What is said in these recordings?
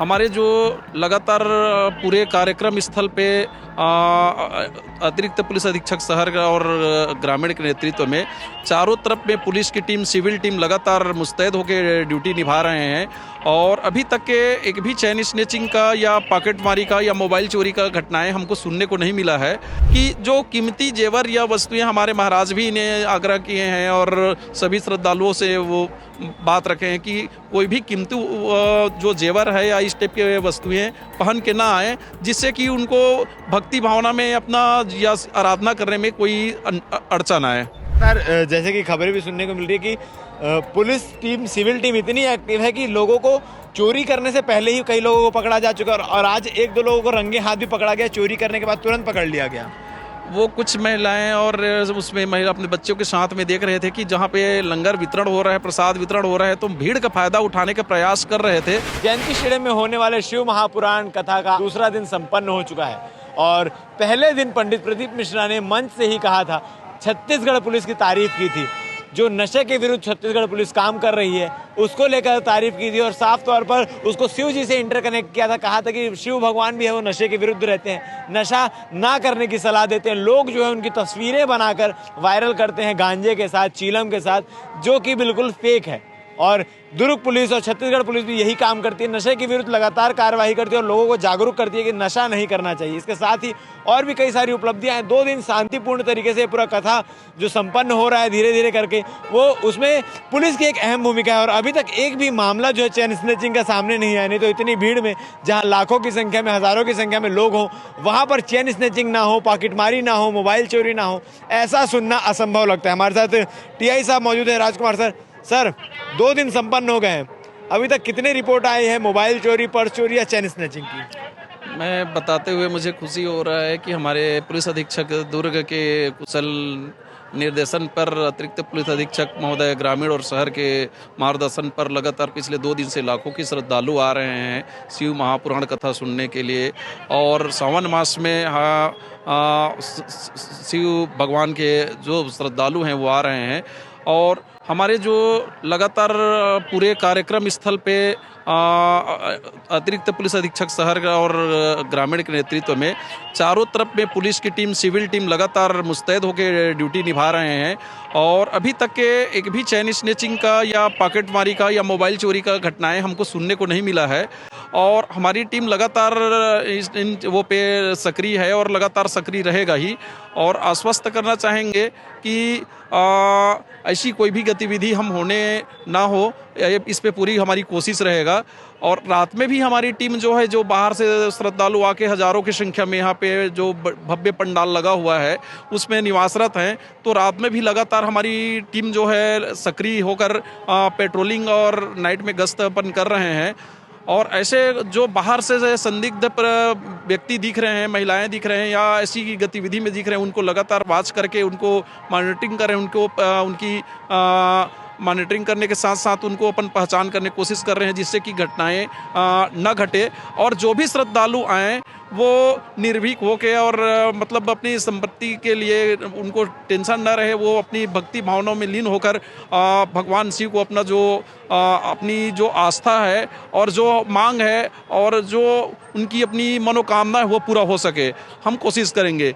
हमारे जो लगातार पूरे कार्यक्रम स्थल पे अतिरिक्त पुलिस अधीक्षक शहर और ग्रामीण के नेतृत्व में चारों तरफ में पुलिस की टीम, सिविल टीम लगातार मुस्तैद होकर ड्यूटी निभा रहे हैं और अभी तक के एक भी चैन स्नैचिंग का या पॉकेटमारी का या मोबाइल चोरी का घटनाएं हमको सुनने को नहीं मिला है। कि जो कीमती जेवर या वस्तुएं हमारे महाराज भी इन्हें आग्रह किए हैं और सभी श्रद्धालुओं से वो बात रखे हैं कि कोई भी कीमती जो जेवर है या इस टाइप के वस्तुएं पहन के ना आए, जिससे कि उनको भक्ति भावना में अपना या आराधना करने में कोई अड़चन आए। सर, जैसे कि खबरें भी सुनने को मिल रही है कि पुलिस टीम, सिविल टीम इतनी एक्टिव है कि लोगों को चोरी करने से पहले ही कई लोगों को पकड़ा जा चुका है और आज एक दो लोगों को रंगे हाथ भी पकड़ा गया, चोरी करने के बाद तुरंत पकड़ लिया गया। वो कुछ महिलाएं और उसमें महिला अपने बच्चों के साथ में देख रहे थे कि जहाँ पे लंगर वितरण हो रहा है, प्रसाद वितरण हो रहा है, तो भीड़ का फायदा उठाने का प्रयास कर रहे थे। जयंती स्टेडियम में होने वाले शिव महापुराण कथा का दूसरा दिन संपन्न हो चुका है और पहले दिन पंडित प्रदीप मिश्रा ने मंच से ही कहा था, छत्तीसगढ़ पुलिस की तारीफ की थी। जो नशे के विरुद्ध छत्तीसगढ़ पुलिस काम कर रही है उसको लेकर तारीफ की थी और साफ तौर पर उसको शिव जी से इंटरकनेक्ट किया था। कहा था कि शिव भगवान भी है वो नशे के विरुद्ध रहते हैं, नशा ना करने की सलाह देते हैं। लोग जो है उनकी तस्वीरें बनाकर वायरल करते हैं गांजे के साथ, चीलम के साथ, जो कि बिल्कुल फेक है। और दुर्ग पुलिस और छत्तीसगढ़ पुलिस भी यही काम करती है, नशे के विरुद्ध लगातार कार्रवाई करती है और लोगों को जागरूक करती है कि नशा नहीं करना चाहिए। इसके साथ ही और भी कई सारी उपलब्धियां हैं। 2 दिन शांतिपूर्ण तरीके से पूरा कथा जो संपन्न हो रहा है धीरे धीरे करके, वो उसमें पुलिस की एक अहम भूमिका है और अभी तक एक भी मामला जो है चैन स्नैचिंग का सामने नहीं आया। नहीं तो इतनी भीड़ में, जहाँ लाखों की संख्या में, हजारों की संख्या में लोग हों, वहाँ पर चैन स्नैचिंग ना हो, पॉकेटमारी ना हो, मोबाइल चोरी ना हो, ऐसा सुनना असंभव लगता है। हमारे साथ टीआई साहब मौजूद है, राजकुमार सर। सर, 2 दिन संपन्न हो गए हैं, अभी तक कितने रिपोर्ट आए हैं मोबाइल चोरी, पर्स चोरी या चैन स्नैचिंग की? मैं बताते हुए मुझे खुशी हो रहा है कि हमारे पुलिस अधीक्षक दुर्ग के कुशल निर्देशन पर अतिरिक्त पुलिस अधीक्षक महोदय ग्रामीण और शहर के मार्गदर्शन पर लगातार पिछले 2 दिन से लाखों की श्रद्धालु आ रहे हैं शिव महापुराण कथा सुनने के लिए। और सावन मास में शिव भगवान के जो श्रद्धालु हैं वो आ रहे हैं और हमारे जो लगातार पूरे कार्यक्रम स्थल पे अतिरिक्त पुलिस अधीक्षक शहर और ग्रामीण के नेतृत्व में चारों तरफ में पुलिस की टीम, सिविल टीम लगातार मुस्तैद होकर ड्यूटी निभा रहे हैं और अभी तक के एक भी चैन स्नैचिंग का या पॉकेटमारी का या मोबाइल चोरी का घटनाएं हमको सुनने को नहीं मिला है। और हमारी टीम लगातार इन वो पे सक्रिय है और लगातार सक्रिय रहेगा ही। और आश्वस्त करना चाहेंगे कि ऐसी कोई भी गतिविधि हम होने ना हो, इस पे पूरी हमारी कोशिश रहेगा। और रात में भी हमारी टीम जो है, जो बाहर से श्रद्धालु आके हजारों की संख्या में यहाँ पे जो भव्य पंडाल लगा हुआ है उसमें निवासरत हैं, तो रात में भी लगातार हमारी टीम जो है सक्रिय होकर पेट्रोलिंग और नाइट में गश्त अपन कर रहे हैं। और ऐसे जो बाहर से संदिग्ध व्यक्ति दिख रहे हैं, महिलाएं दिख रहे हैं या ऐसी गतिविधि में दिख रहे हैं, उनको लगातार वॉच करके उनको मॉनिटरिंग करें, उनकी मॉनिटरिंग करने के साथ साथ उनको अपन पहचान करने की कोशिश कर रहे हैं, जिससे कि घटनाएं न घटे। और जो भी श्रद्धालु आएँ वो निर्भीक होके और मतलब अपनी संपत्ति के लिए उनको टेंशन न रहे, वो अपनी भक्ति भावनाओं में लीन होकर भगवान शिव को अपना जो अपनी जो आस्था है और जो मांग है और जो उनकी अपनी मनोकामना है वो पूरा हो सके, हम कोशिश करेंगे।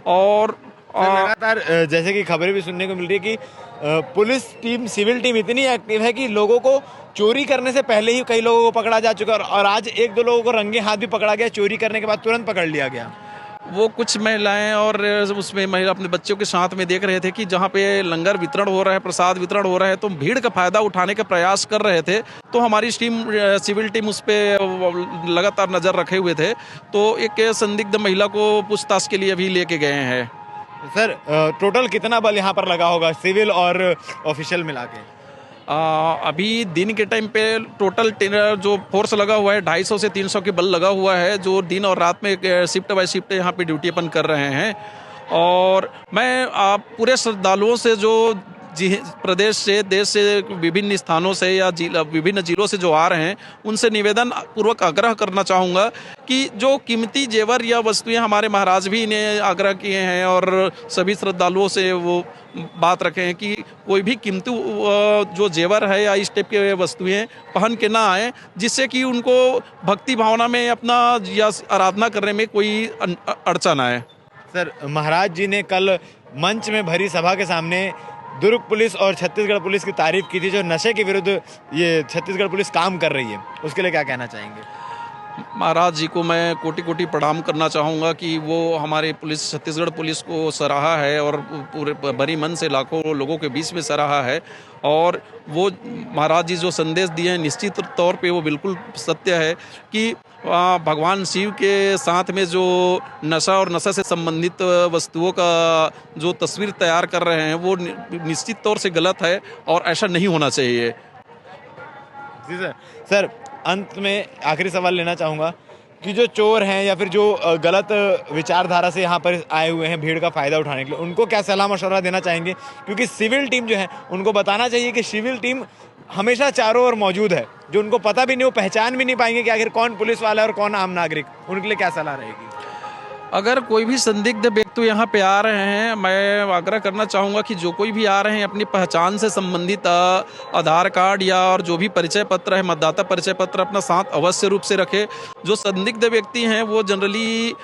और लगातार जैसे कि खबरें भी सुनने को मिल रही है कि पुलिस टीम, सिविल टीम इतनी एक्टिव है कि लोगों को चोरी करने से पहले ही कई लोगों को पकड़ा जा चुका है और आज एक दो लोगों को रंगे हाथ भी पकड़ा गया, चोरी करने के बाद तुरंत पकड़ लिया गया। वो कुछ महिलाएं और उसमें महिला अपने बच्चों के साथ में देख रहे थे कि जहाँ पे लंगर वितरण हो रहा है, प्रसाद वितरण हो रहा है, तो भीड़ का फायदा उठाने का प्रयास कर रहे थे। तो हमारी टीम, सिविल टीम उस पर लगातार नज़र रखे हुए थे, तो एक संदिग्ध महिला को पूछताछ के लिए अभी लेके गए हैं। सर, टोटल कितना बल यहाँ पर लगा होगा सिविल और ऑफिशियल मिला के? अभी दिन के टाइम पे टोटल जो फोर्स लगा हुआ है 250 से 300 के बल लगा हुआ है, जो दिन और रात में शिफ्ट बाय शिफ्ट यहाँ पे ड्यूटी अपन कर रहे हैं। और मैं पूरे श्रद्धालुओं से जो प्रदेश से, देश से, विभिन्न स्थानों से या विभिन्न जिलों से जो आ रहे हैं, उनसे निवेदन पूर्वक आग्रह करना चाहूँगा कि जो कीमती जेवर या वस्तुएं, हमारे महाराज भी इन्हें आग्रह किए हैं और सभी श्रद्धालुओं से वो बात रखे हैं कि कोई भी कीमती जो जेवर है या इस टाइप के वस्तुएं पहन के ना आए, जिससे कि उनको भक्ति भावना में अपना या आराधना करने में कोई अड़चन आए। सर, महाराज जी ने कल मंच में भरी सभा के सामने दुर्ग पुलिस और छत्तीसगढ़ पुलिस की तारीफ की थी, जो नशे के विरुद्ध ये छत्तीसगढ़ पुलिस काम कर रही है, उसके लिए क्या कहना चाहेंगे? महाराज जी को मैं कोटि कोटि प्रणाम करना चाहूँगा कि वो हमारे पुलिस, छत्तीसगढ़ पुलिस को सराहा है और पूरे भरी मन से लाखों लोगों के बीच में सराहा है। और वो महाराज जी जो संदेश दिए हैं, निश्चित तौर पे वो बिल्कुल सत्य है कि भगवान शिव के साथ में जो नशा और नशा से संबंधित वस्तुओं का जो तस्वीर तैयार कर रहे हैं, वो निश्चित तौर से गलत है और ऐसा नहीं होना चाहिए। जी सर। सर, अंत में आखिरी सवाल लेना चाहूँगा कि जो चोर हैं या फिर जो गलत विचारधारा से यहाँ पर आए हुए हैं भीड़ का फ़ायदा उठाने के लिए, उनको क्या सलाह मशवरा देना चाहेंगे? क्योंकि सिविल टीम जो है, उनको बताना चाहिए कि सिविल टीम हमेशा चारों ओर मौजूद है। जो उनको पता भी नहीं, वो पहचान भी नहीं पाएंगे कि आखिर कौन पुलिस वाला है और कौन आम नागरिक। उनके लिए क्या सलाह रहेगी? अगर कोई भी संदिग्ध व्यक्ति यहाँ पे आ रहे हैं, मैं आग्रह करना चाहूँगा कि जो कोई भी आ रहे हैं, अपनी पहचान से संबंधित आधार कार्ड या और जो भी परिचय पत्र है, मतदाता परिचय पत्र अपना साथ अवश्य रूप से रखें। जो संदिग्ध व्यक्ति हैं वो जनरली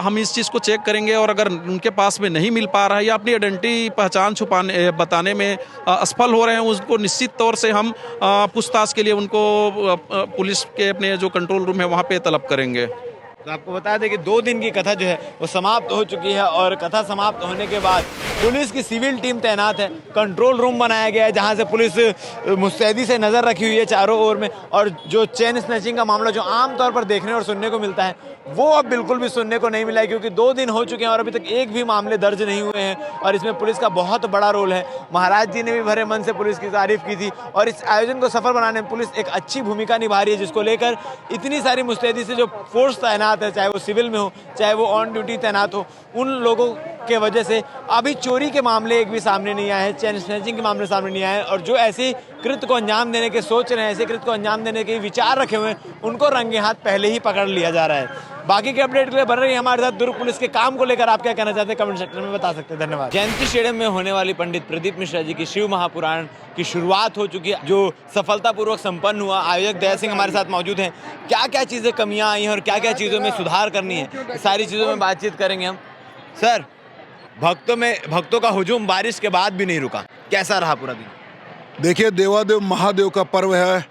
हम इस चीज़ को चेक करेंगे, और अगर उनके पास में नहीं मिल पा रहा है या अपनी आइडेंटिटी पहचान बताने में असफल हो रहे हैं, उसको निश्चित तौर से हम पूछताछ के लिए उनको पुलिस के अपने जो कंट्रोल रूम है वहाँ पर तलब करेंगे। तो आपको बता दें कि 2 दिन की कथा जो है वो समाप्त हो चुकी है, और कथा समाप्त होने के बाद पुलिस की सिविल टीम तैनात है। कंट्रोल रूम बनाया गया है जहां से पुलिस मुस्तैदी से नज़र रखी हुई है चारों ओर में। और जो चेन स्नैचिंग का मामला जो आमतौर पर देखने और सुनने को मिलता है, वो अब बिल्कुल भी सुनने को नहीं मिला है, क्योंकि 2 दिन हो चुके हैं और अभी तक एक भी मामले दर्ज नहीं हुए हैं। और इसमें पुलिस का बहुत बड़ा रोल है। महाराज जी ने भी भरे मन से पुलिस की तारीफ की थी, और इस आयोजन को सफल बनाने में पुलिस एक अच्छी भूमिका निभा रही है, जिसको लेकर इतनी सारी मुस्तैदी से जो फोर्स तैनात है, चाहे वो सिविल में हो, चाहे वो ऑन ड्यूटी तैनात हो, उन लोगों के वजह से अभी चोरी के मामले एक भी सामने नहीं आए हैं, चेन स्नैचिंग के मामले सामने नहीं आए हैं। और जो ऐसे कृत्य को अंजाम देने के सोच रहे हैं, ऐसे कृत्य को अंजाम देने के विचार रखे हुए हैं, उनको रंगे हाथ पहले ही पकड़ लिया जा रहा है। बाकी के अपडेट के लिए बन रही है हमारे साथ। दुर्ग पुलिस के काम को लेकर आप क्या कहना चाहते हैं, कमेंट सेक्शन में बता सकते हैं। धन्यवाद। जयंती स्टेडियम में होने वाली पंडित प्रदीप मिश्रा जी की शिव महापुराण की शुरुआत हो चुकी है, जो सफलतापूर्वक संपन्न हुआ। आयोजक दया सिंह हमारे साथ मौजूद हैं। क्या क्या चीज़ें कमियां आई हैं और क्या क्या चीज़ों में सुधार करनी है, सारी चीज़ों में बातचीत करेंगे हम। सर, भक्तों का हुजूम बारिश के बाद भी नहीं रुका, कैसा रहा पूरा दिन? देखिए, देवादेव महादेव का पर्व है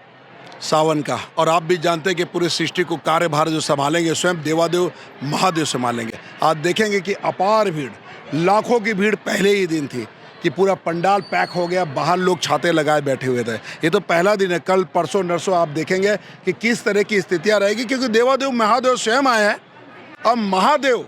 सावन का, और आप भी जानते हैं कि पूरी सृष्टि को कार्यभार जो संभालेंगे स्वयं देवादेव महादेव संभालेंगे। आज देखेंगे कि अपार भीड़, लाखों की भीड़ पहले ही दिन थी कि पूरा पंडाल पैक हो गया, बाहर लोग छाते लगाए बैठे हुए थे। ये तो पहला दिन है। कल परसों नरसों आप देखेंगे कि किस तरह की स्थितियाँ रहेगी, क्योंकि देवादेव महादेव स्वयं आए हैं। अब महादेव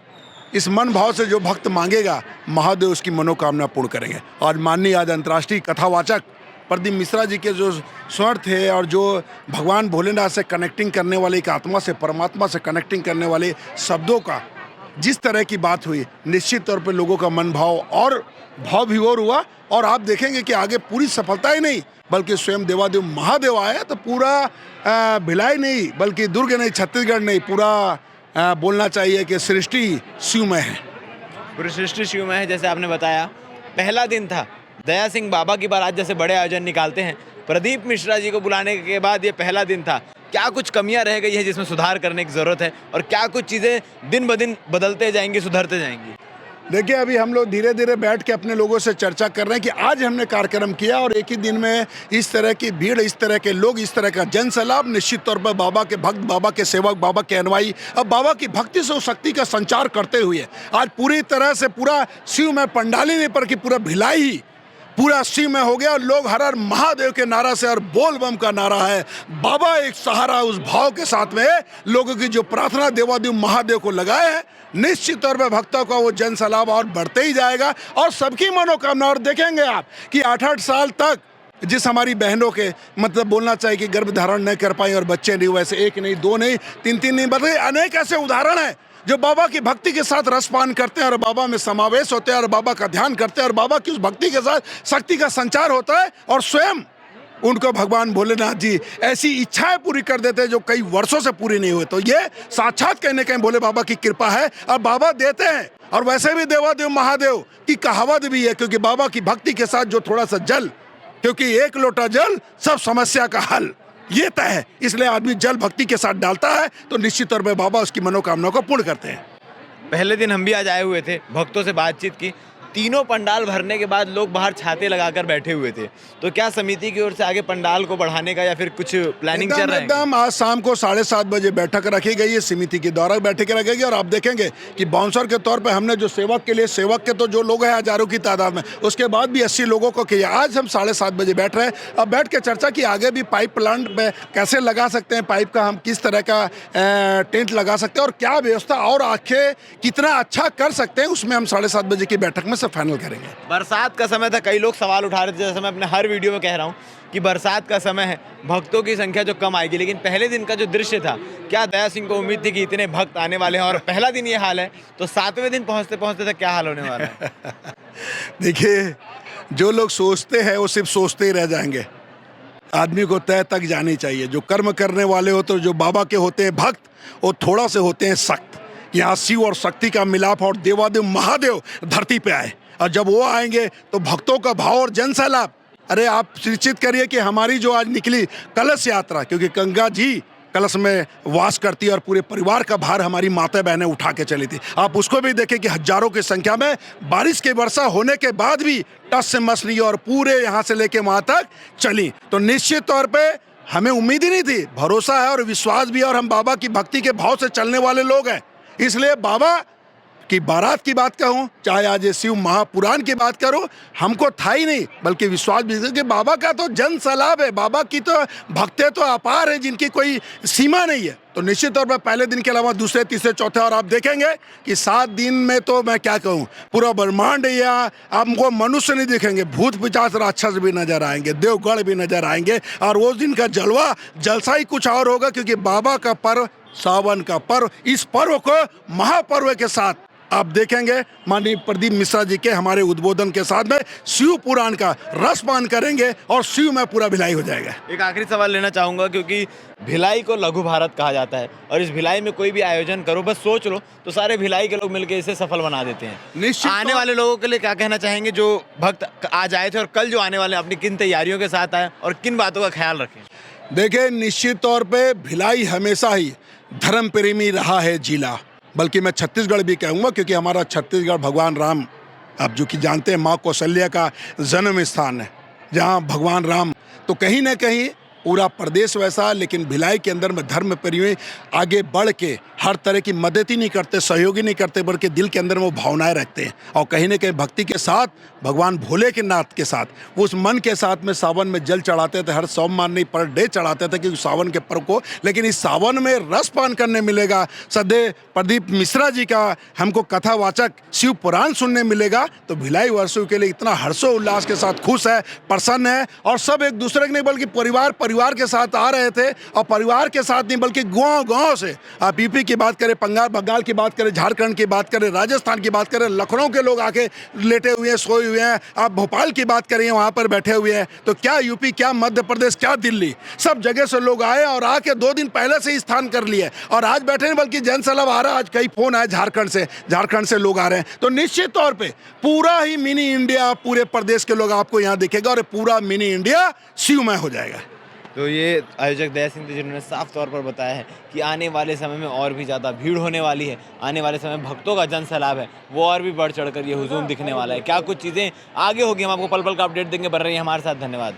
इस मन भाव से जो भक्त मांगेगा, महादेव उसकी मनोकामना पूर्ण करेंगे। आज माननीय आज अंतर्राष्ट्रीय कथावाचक प्रदीप मिश्रा जी के जो स्वर थे, और जो भगवान भोलेनाथ से कनेक्टिंग करने वाले, एक आत्मा से परमात्मा से कनेक्टिंग करने वाले शब्दों का जिस तरह की बात हुई, निश्चित तौर पे लोगों का मन भाव और भाव विभोर हुआ। और आप देखेंगे कि आगे पूरी सफलता ही नहीं, बल्कि स्वयं देवादेव महादेव आए तो पूरा भिलाई नहीं, बल्कि दुर्ग नहीं, छत्तीसगढ़ नहीं, पूरा बोलना चाहिए कि सृष्टि शिवमय है। पूरी सृष्टि शिवमय है। जैसे आपने बताया, पहला दिन था। दया सिंह बाबा की बारात जैसे बड़े आयोजन निकालते हैं, प्रदीप मिश्रा जी को बुलाने के बाद ये पहला दिन था। क्या कुछ कमियां रह गई है जिसमें सुधार करने की ज़रूरत है, और क्या कुछ चीज़ें दिन ब दिन बदलते जाएंगी, सुधरते जाएंगी? देखिए, अभी हम लोग धीरे धीरे बैठ के अपने लोगों से चर्चा कर रहे हैं कि आज हमने कार्यक्रम किया, और एक ही दिन में इस तरह की भीड़, इस तरह के लोग, इस तरह का जन सैलाब, निश्चित तौर पर बाबा के भक्त, बाबा के सेवक, बाबा के अनुयायी अब बाबा की भक्ति से उस शक्ति का संचार करते हुए आज पूरी तरह से पूरा शिव में पंडाल ही नहीं पर कि पूरा भिलाई ही पूरा शिव में हो गया। और लोग हर हर महादेव के नारा से और बोल बम का नारा है, बाबा एक सहारा, उस भाव के साथ में लोगों की जो प्रार्थना देवादेव महादेव को लगाए हैं, निश्चित तौर पर भक्तों का वो जन सैलाब और बढ़ते ही जाएगा, और सबकी मनोकामना। और देखेंगे आप कि 8-8 साल तक जिस हमारी बहनों के मतलब बोलना चाहिए कि गर्भ धारण नहीं कर पाई और बच्चे नहीं, वैसे एक नहीं, दो नहीं, तीन तीन नहीं, बल्कि अनेक ऐसे उदाहरण हैं जो बाबा की भक्ति के साथ रसपान करते हैं और बाबा में समावेश होते हैं और बाबा का ध्यान करते हैं और बाबा की उस भक्ति के साथ शक्ति का संचार होता है और स्वयं उनको भगवान भोलेनाथ जी ऐसी इच्छाएं पूरी कर देते हैं जो कई वर्षों से पूरी नहीं हुई। तो ये साक्षात कहीं न कहीं भोले बाबा की कृपा है और बाबा देते हैं। और वैसे भी देवादेव महादेव की कहावत भी है, क्योंकि बाबा की भक्ति के साथ जो थोड़ा सा जल, क्योंकि एक लोटा जल सब समस्या का हल, ये तय है। इसलिए आदमी जल भक्ति के साथ डालता है तो निश्चित तौर पर बाबा उसकी मनोकामना को पूर्ण करते हैं। पहले दिन हम भी आज आए हुए थे, भक्तों से बातचीत की। तीनों पंडाल भरने के बाद लोग बाहर छाते लगाकर बैठे हुए थे। तो क्या समिति की ओर से आगे पंडाल को बढ़ाने का या फिर कुछ प्लानिंग चल रहा है? एकदम आज शाम को 7:30 बजे बैठक रखी गई है, समिति के द्वारा बैठक रखी गई। और आप देखेंगे कि बाउंसर के तौर पे हमने जो सेवक के लिए, सेवक के तो जो लोग हैं हजारों की तादाद में, उसके बाद भी 80 लोगों को किया। आज हम 7:30 बजे बैठ रहे हैं। अब बैठ के चर्चा की आगे भी पाइप प्लांट में कैसे लगा सकते हैं, पाइप का हम किस तरह का टेंट लगा सकते हैं और क्या व्यवस्था और आगे कितना अच्छा कर सकते हैं, उसमें हम 7:30 बजे की बैठक में सब फाइनल करेंगे। बरसात का समय था, कई लोग सवाल उठा रहे थे, जैसे मैं अपने हर वीडियो में कह रहा हूँ कि बरसात का समय है, भक्तों की संख्या जो कम आएगी, लेकिन पहले दिन का जो दृश्य था, क्या दया सिंह को उम्मीद थी कि इतने भक्त आने वाले हैं और पहला दिन ये हाल है, तो 7वें दिन पहुंचते पहुंचते तक क्या हाल होने वाला है? देखिए, जो लोग सोचते हैं वो सिर्फ सोचते ही रह जाएंगे। आदमी को तय तक जानी चाहिए। जो कर्म करने वाले होते, जो बाबा के होते हैं भक्त, वो थोड़ा से होते हैं सख्त। यहाँ शिव और शक्ति का मिलाप और देवादेव महादेव धरती पे आए, और जब वो आएंगे तो भक्तों का भाव और जन सैलाब। अरे आप सुनिश्चित करिए कि हमारी जो आज निकली कलश यात्रा, क्योंकि गंगा जी कलश में वास करती है और पूरे परिवार का भार हमारी माता बहनें उठा के चली थी। आप उसको भी देखें कि हजारों की संख्या में बारिश की वर्षा होने के बाद भी टस से मस नहीं और पूरे यहाँ से लेके वहाँ तक चली। तो निश्चित तौर पे हमें उम्मीद ही नहीं थी, भरोसा है और विश्वास भी है, और हम बाबा की भक्ति के भाव से चलने वाले लोग हैं। इसलिए बाबा की बारात की बात कहूँ, चाहे आज ये शिव महापुराण की बात करूँ, हमको था ही नहीं, बल्कि विश्वास भी है कि बाबा का तो जन सैलाब है, बाबा की तो भक्तें तो अपार है जिनकी कोई सीमा नहीं है। तो निश्चित तौर पर पहले दिन के अलावा दूसरे, तीसरे, चौथे, और आप देखेंगे कि 7 दिन में तो मैं क्या कहूँ, पूरा ब्रह्मांड या आपको मनुष्य नहीं दिखेंगे, भूत पिशाच राक्षस भी नजर आएंगे, देवगढ़ भी नजर आएंगे। और उस दिन का जलसा ही कुछ और होगा, क्योंकि बाबा का पर्व, सावन का पर्व, इस पर्व को महापर्व के साथ आप देखेंगे माननीय प्रदीप मिश्रा जी के हमारे उद्बोधन के साथ में शिव पुराण का रसपान करेंगे और शिव में पूरा भिलाई हो जाएगा। एक आखिरी सवाल लेना चाहूँगा, क्योंकि भिलाई को लघु भारत कहा जाता है और इस भिलाई में कोई भी आयोजन करो, बस सोच लो तो सारे भिलाई के लोग मिलकर इसे सफल बना देते हैं। निश्चित आने वाले लोगों के लिए क्या कहना चाहेंगे जो भक्त आज आए थे और कल जो आने वाले, अपनी किन तैयारियों के साथ आए और किन बातों का ख्याल रखें? देखिए, निश्चित तौर पे भिलाई हमेशा ही धर्म प्रेमी रहा है जिला, बल्कि मैं छत्तीसगढ़ भी कहूँगा, क्योंकि हमारा छत्तीसगढ़ भगवान राम, आप जो कि जानते हैं, माँ कौशल्या का जन्म स्थान है, जहाँ भगवान राम, तो कहीं ना कहीं पूरा प्रदेश वैसा, लेकिन भिलाई के अंदर में धर्म प्रेमी आगे बढ़ के हर तरह की मदद ही नहीं करते, सहयोग ही नहीं करते, बल्कि दिल के अंदर में वो भावनाएं रखते हैं। और कहीं ना कहीं भक्ति के साथ, भगवान भोले के नाथ के साथ, वो उस मन के साथ में सावन में जल चढ़ाते थे, हर सोमवार नहीं पर डे चढ़ाते थे, क्योंकि सावन के पर्व को। लेकिन इस सावन में रसपान करने मिलेगा, सदैव प्रदीप मिश्रा जी का हमको कथावाचक शिव पुराण सुनने मिलेगा। तो भिलाई वर्षों के लिए इतना हर्षोल्लास के साथ खुश है, प्रसन्न है, और सब एक दूसरे के नहीं बल्कि परिवार के साथ आ रहे थे। और परिवार के साथ नहीं बल्कि गाँव से, आप यूपी की बात करें, बंगाल की बात करें, झारखंड की बात करें, राजस्थान की बात करें, लखनऊ के लोग आके लेटे हुए हैं, सोए हुए हैं, आप भोपाल की बात करें, वहाँ पर बैठे हुए हैं। तो क्या यूपी, क्या मध्य प्रदेश, क्या दिल्ली, सब जगह से लोग आए और आके 2 दिन पहले से ही स्थान कर लिए और आज बैठे हैं, बल्कि जन सैलाब आ रहा है। आज कई फोन आए झारखंड से लोग आ रहे हैं। तो निश्चित तौर पर पूरा ही मिनी इंडिया, पूरे प्रदेश के लोग आपको यहाँ दिखेगा और पूरा मिनी इंडिया शिवमय हो जाएगा। तो ये आयोजक दया सिंह जी, जिन्होंने साफ तौर पर बताया है कि आने वाले समय में और भी ज़्यादा भीड़ होने वाली है, आने वाले समय में भक्तों का जन सैलाब है वो और भी बढ़ चढ़कर ये हुजूम दिखने वाला है। क्या कुछ चीज़ें आगे होगी, हम आपको पल पल का अपडेट देंगे। बन रही है हमारे साथ, धन्यवाद।